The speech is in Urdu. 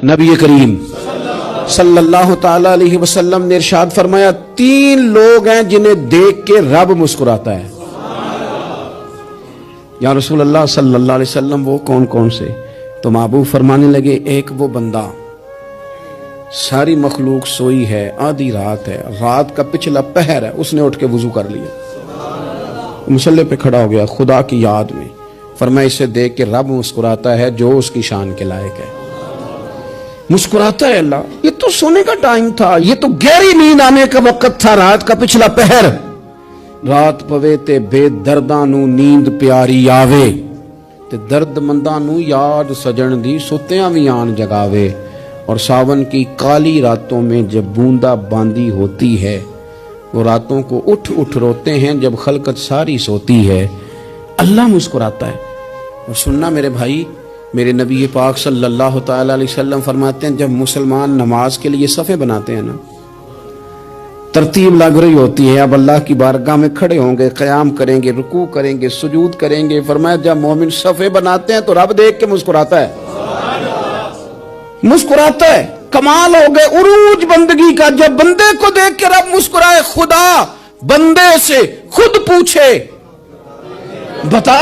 نبی کریم صلی اللہ تعالی علیہ وسلم نے ارشاد فرمایا 3 لوگ ہیں جنہیں دیکھ کے رب مسکراتا ہے۔ یا رسول اللہ صلی اللہ علیہ وسلم وہ کون کون سے؟ تو محبوب فرمانے لگے ایک وہ بندہ ساری مخلوق سوئی ہے، آدھی رات ہے، رات کا پچھلا پہر ہے، اس نے اٹھ کے وضو کر لیا، مصلی پہ کھڑا ہو گیا خدا کی یاد میں، فرمایا اسے دیکھ کے رب مسکراتا ہے جو اس کی شان کے لائق ہے۔ مسکراتا ہے اللہ، یہ تو سونے کا ٹائم تھا، یہ تو گہری نیند آنے کا وقت تھا، رات کا پچھلا پہر، رات پوے تے بے درداں نو نیند پیاری آوے تے درد منداں نو یاد سجن دی ستیاں وی آن جگاوے، اور ساون کی کالی راتوں میں جب بوندا باندی ہوتی ہے وہ راتوں کو اٹھ اٹھ روتے ہیں جب خلقت ساری سوتی ہے، اللہ مسکراتا ہے۔ اور سننا میرے بھائی، میرے نبی پاک صلی اللہ تعالی علیہ وسلم فرماتے ہیں جب مسلمان نماز کے لیے صفیں بناتے ہیں نا، ترتیب لگ رہی ہوتی ہے، اب اللہ کی بارگاہ میں کھڑے ہوں گے، قیام کریں گے، رکوع کریں گے، سجود کریں گے، فرمایا جب مومن صفیں بناتے ہیں تو رب دیکھ کے مسکراتا ہے، مسکراتا ہے۔ کمال ہو گئے عروج بندگی کا، جب بندے کو دیکھ کے رب مسکرائے، خدا بندے سے خود پوچھے بتا